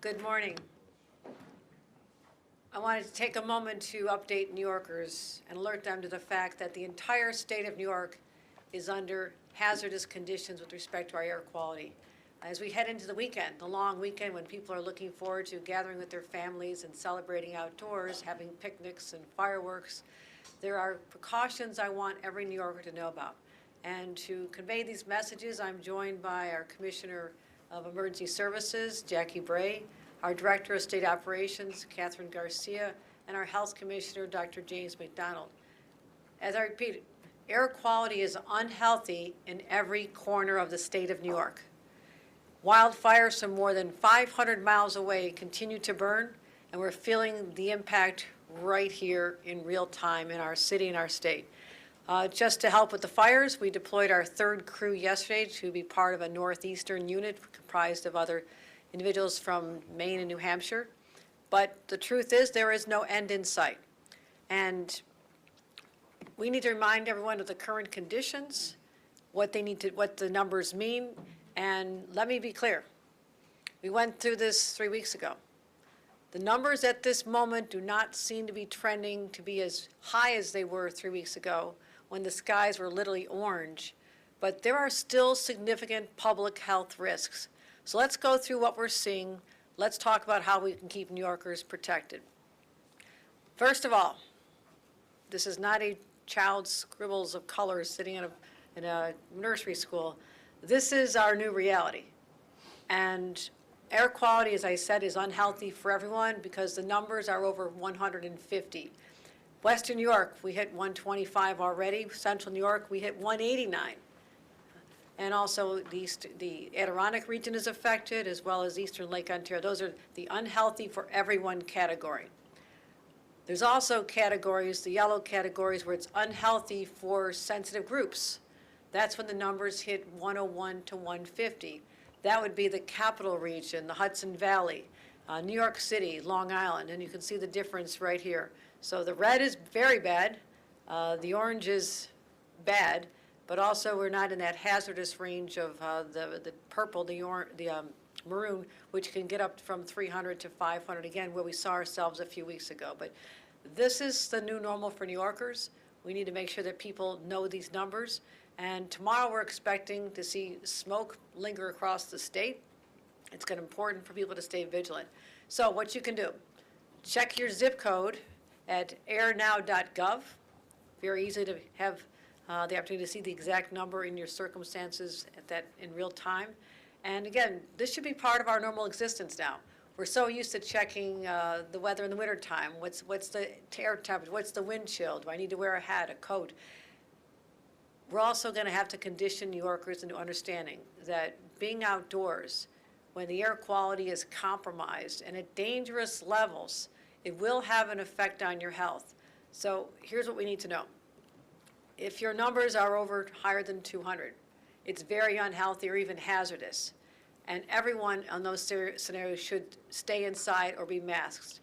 Good morning. I wanted to take a moment to update New Yorkers and alert them to the fact that the entire state of New York is under hazardous conditions with respect to our air quality. As we head into the weekend, the long weekend when people are looking forward to gathering with their families and celebrating outdoors, having picnics and fireworks, there are precautions I want every New Yorker to know about. And to convey these messages, I'm joined by our Commissioner of Emergency Services, Jackie Bray, our Director of State Operations, Catherine Garcia, and our Health Commissioner, Dr. James McDonald. As I repeat, air quality is unhealthy in every corner of the state of New York. Wildfires from more than 500 miles away continue to burn, and we're feeling the impact right here in real time in our city and our state. Just to help with the fires, we deployed our third crew yesterday to be part of a northeastern unit comprised of other individuals from Maine and New Hampshire. But the truth is there is no end in sight. And we need to remind everyone of the current conditions, what the numbers mean. And let me be clear. We went through this 3 weeks ago. The numbers at this moment do not seem to be trending to be as high as they were 3 weeks ago when the skies were literally orange. But there are still significant public health risks. So let's go through what we're seeing. Let's talk about how we can keep New Yorkers protected. First of all, this is not a child's scribbles of colors sitting in a nursery school. This is our new reality. And air quality, as I said, is unhealthy for everyone because the numbers are over 150. Western New York, we hit 125 already. Central New York, we hit 189. And also the Adirondack region is affected, as well as eastern Lake Ontario. Those are the unhealthy for everyone category. There's also categories, the yellow categories, where it's unhealthy for sensitive groups. That's when the numbers hit 101 to 150. That would be the capital region, the Hudson Valley, New York City, Long Island, and you can see the difference right here. So the red is very bad, the orange is bad, but also we're not in that hazardous range of the purple, the maroon, which can get up from 300 to 500, again, where we saw ourselves a few weeks ago. But this is the new normal for New Yorkers. We need to make sure that people know these numbers. And tomorrow we're expecting to see smoke linger across the state. It's going to be important for people to stay vigilant. So what you can do, check your zip code at airnow.gov. Very easy to have the opportunity to see the exact number in your circumstances in real time. And again, this should be part of our normal existence now. We're so used to checking the weather in the wintertime. What's the air temperature? What's the wind chill? Do I need to wear a hat, a coat? We're also going to have to condition New Yorkers into understanding that being outdoors, when the air quality is compromised and at dangerous levels, it will have an effect on your health. So here's what we need to know. If your numbers are higher than 200, it's very unhealthy or even hazardous. And everyone on those scenarios should stay inside or be masked.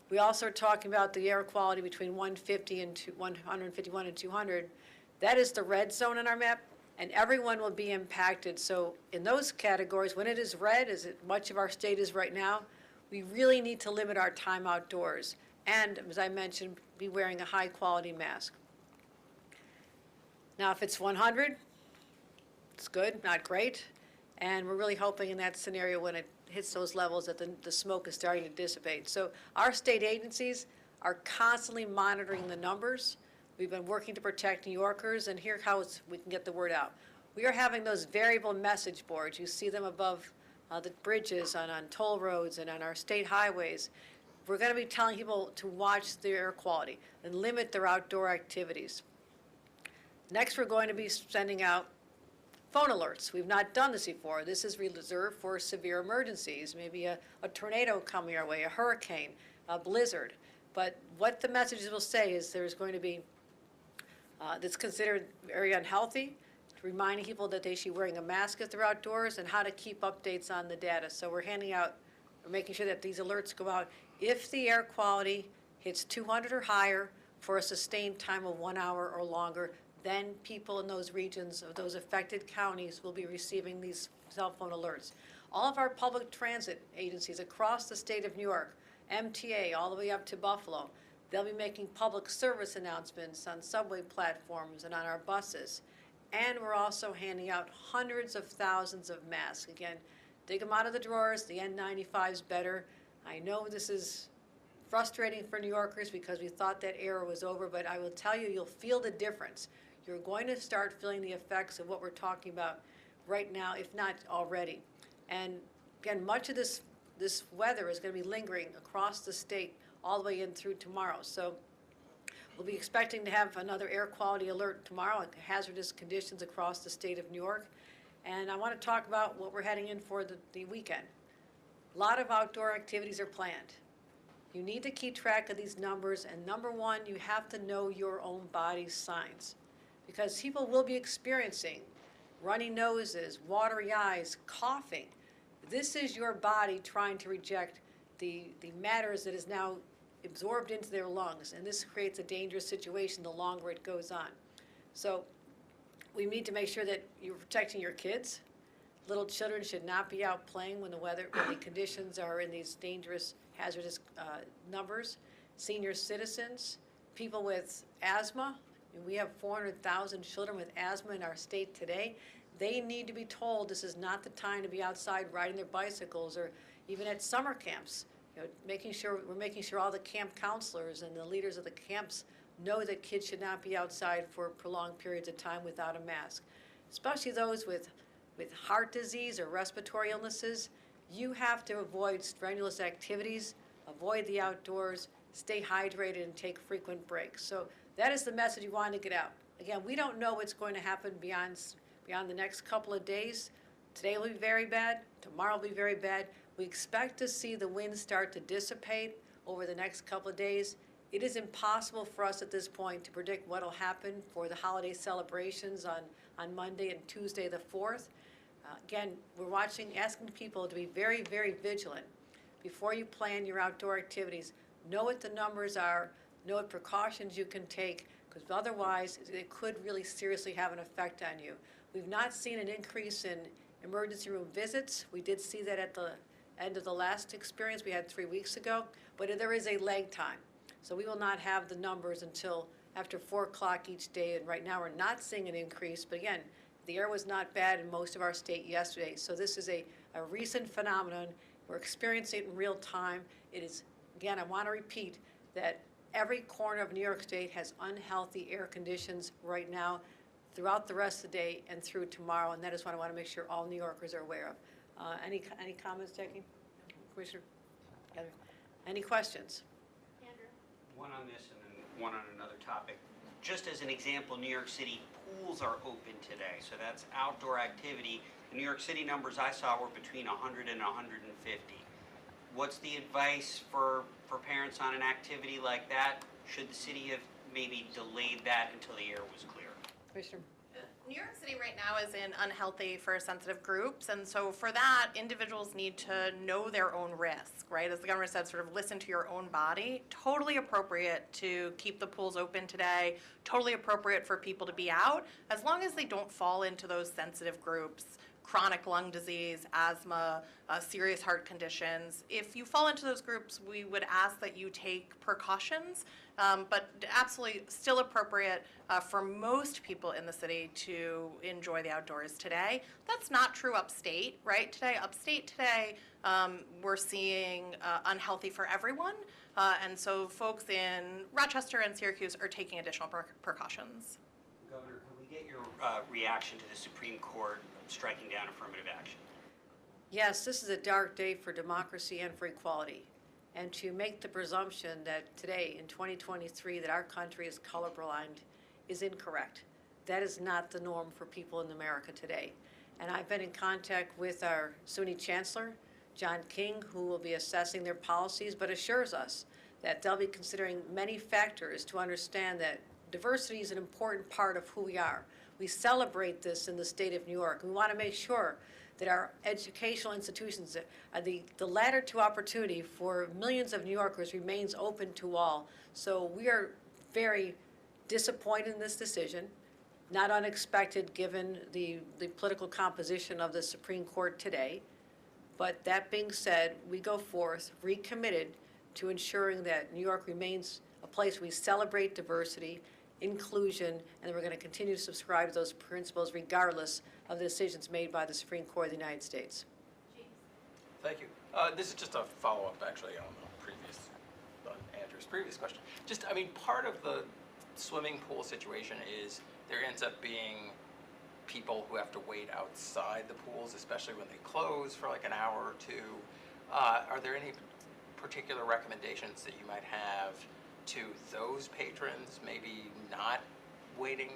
We also are talking about the air quality between 150 and 151 and 200. That is the red zone on our map, and everyone will be impacted. So in those categories, when it is red, as much of our state is right now, we really need to limit our time outdoors. And, as I mentioned, be wearing a high-quality mask. Now, if it's 100, it's good, not great. And we're really hoping in that scenario when it hits those levels that the smoke is starting to dissipate. So our state agencies are constantly monitoring the numbers. We've been working to protect New Yorkers, and here's how we can get the word out. We are having those variable message boards. You see them above the bridges, on toll roads, and on our state highways. We're going to be telling people to watch their air quality and limit their outdoor activities. Next, we're going to be sending out phone alerts. We've not done this before. This is reserved for severe emergencies, maybe a tornado coming our way, a hurricane, a blizzard. But what the messages will say is there's going to be that's considered very unhealthy, reminding people that they should be wearing a mask if they're outdoors, and how to keep updates on the data. So we're making sure that these alerts go out. If the air quality hits 200 or higher for a sustained time of 1 hour or longer, then people in those regions of those affected counties will be receiving these cell phone alerts. All of our public transit agencies across the state of New York, MTA all the way up to Buffalo, they'll be making public service announcements on subway platforms and on our buses. And we're also handing out hundreds of thousands of masks. Again, dig them out of the drawers. The N95 is better. I know this is frustrating for New Yorkers because we thought that era was over, but I will tell you, you'll feel the difference. You're going to start feeling the effects of what we're talking about right now, if not already. And again, much of this weather is going to be lingering across the state all the way in through tomorrow. So we'll be expecting to have another air quality alert tomorrow, like hazardous conditions across the state of New York. And I want to talk about what we're heading in for the weekend. A lot of outdoor activities are planned. You need to keep track of these numbers, and number one, you have to know your own body's signs, because people will be experiencing runny noses, watery eyes, coughing. This is your body trying to reject the matters that is now absorbed into their lungs, and this creates a dangerous situation the longer it goes on. So we need to make sure that you're protecting your kids. Little children should not be out playing when the conditions are in these dangerous, hazardous numbers. Senior citizens, people with asthma. We have 400,000 children with asthma in our state today. They need to be told this is not the time to be outside riding their bicycles, or even at summer camps. You know, we're making sure all the camp counselors and the leaders of the camps know that kids should not be outside for prolonged periods of time without a mask, especially those with heart disease or respiratory illnesses. You have to avoid strenuous activities, avoid the outdoors, stay hydrated, and take frequent breaks. So that is the message we want to get out. Again, we don't know what's going to happen beyond the next couple of days. Today will be very bad. Tomorrow will be very bad. We expect to see the winds start to dissipate over the next couple of days. It is impossible for us at this point to predict what will happen for the holiday celebrations on Monday and Tuesday the 4th. Again, we're asking people to be very, very vigilant before you plan your outdoor activities. Know what the numbers are, know what precautions you can take, because otherwise it could really seriously have an effect on you. We've not seen an increase in emergency room visits. We did see that at the end of the last experience we had 3 weeks ago, but there is a lag time. So we will not have the numbers until after 4 o'clock each day, and right now we're not seeing an increase, but again, the air was not bad in most of our state yesterday, so this is a recent phenomenon. We're experiencing it in real time. It is, again, I want to repeat that every corner of New York State has unhealthy air conditions right now throughout the rest of the day and through tomorrow, and that is what I want to make sure all New Yorkers are aware of. Any comments, Jackie? Commissioner? Heather? Any questions? Andrew? One on this and then one on another topic. Just as an example, New York City pools are open today, so that's outdoor activity. The New York City numbers I saw were between 100 and 150. What's the advice for parents on an activity like that? Should the city have maybe delayed that until the air was clear? Commissioner? New York City right now is in unhealthy for sensitive groups, and so for that, individuals need to know their own risk, right? As the governor said, sort of listen to your own body. Totally appropriate to keep the pools open today, totally appropriate for people to be out, as long as they don't fall into those sensitive groups. Chronic lung disease, asthma, serious heart conditions. If you fall into those groups, we would ask that you take precautions, but absolutely still appropriate for most people in the city to enjoy the outdoors today. That's not true upstate, right? Upstate today, we're seeing unhealthy for everyone, and so folks in Rochester and Syracuse are taking additional precautions. Governor, can we get your reaction to the Supreme Court striking down affirmative action? Yes, this is a dark day for democracy and for equality. And to make the presumption that today, in 2023, that our country is colorblind is incorrect. That is not the norm for people in America today. And I've been in contact with our SUNY Chancellor, John King, who will be assessing their policies, but assures us that they'll be considering many factors to understand that diversity is an important part of who we are. We celebrate this in the state of New York. We want to make sure that our educational institutions, the ladder to opportunity for millions of New Yorkers remains open to all. So we are very disappointed in this decision, not unexpected given the political composition of the Supreme Court today. But that being said, we go forth recommitted to ensuring that New York remains a place where we celebrate diversity, inclusion, and we're going to continue to subscribe to those principles regardless of the decisions made by the Supreme Court of the United States. Thank you. This is just a follow-up, actually, on Andrew's previous question. Just, I mean, part of the swimming pool situation is there ends up being people who have to wait outside the pools, especially when they close for like an hour or two. Are there any particular recommendations that you might have to those patrons, maybe not waiting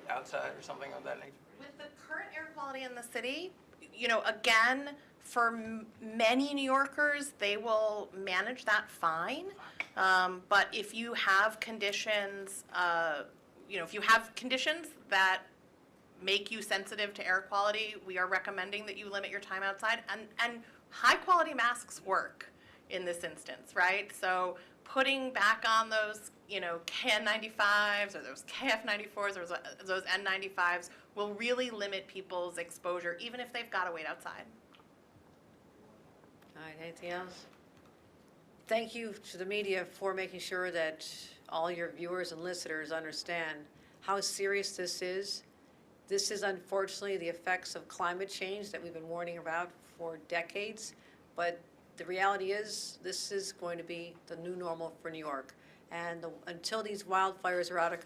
outside or something of that nature? With the current air quality in the city, you know, again, for many New Yorkers, they will manage that fine. But if you have conditions, if you have conditions that make you sensitive to air quality, we are recommending that you limit your time outside. And high quality masks work in this instance, right? So putting back on those, KN95s or those KF94s or those N95s will really limit people's exposure, even if they've got to wait outside. All right, anything else? Thank you to the media for making sure that all your viewers and listeners understand how serious this is. This is unfortunately the effects of climate change that we've been warning about for decades, but the reality is this is going to be the new normal for New York. And until these wildfires are under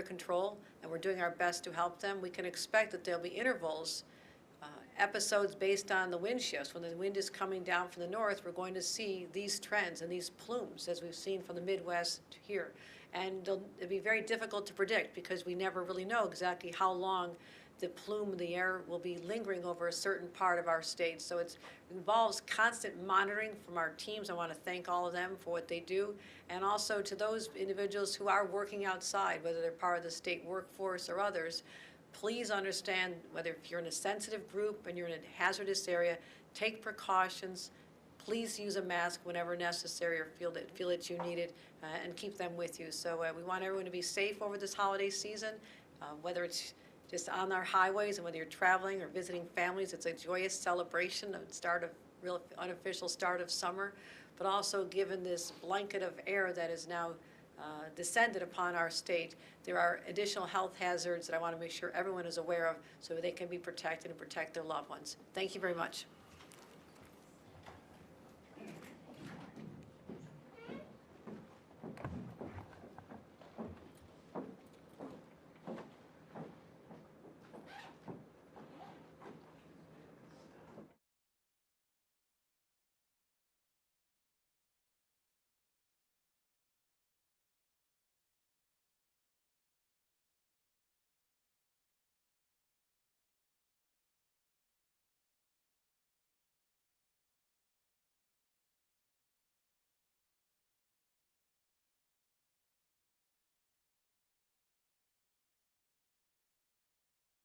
control, and we're doing our best to help them, we can expect that there'll be intervals, episodes based on the wind shifts. When the wind is coming down from the north, we're going to see these trends and these plumes as we've seen from the Midwest to here. And it'll be very difficult to predict because we never really know exactly how long the plume in the air will be lingering over a certain part of our state. So it involves constant monitoring from our teams. I want to thank all of them for what they do. And also to those individuals who are working outside, whether they're part of the state workforce or others, please understand whether if you're in a sensitive group and you're in a hazardous area, take precautions. Please use a mask whenever necessary or feel that you need it, and keep them with you. So we want everyone to be safe over this holiday season, whether it's just on our highways and whether you're traveling or visiting families. It's a joyous celebration of real unofficial start of summer, but also given this blanket of air that is now descended upon our state, there are additional health hazards that I want to make sure everyone is aware of so they can be protected and protect their loved ones. Thank you very much.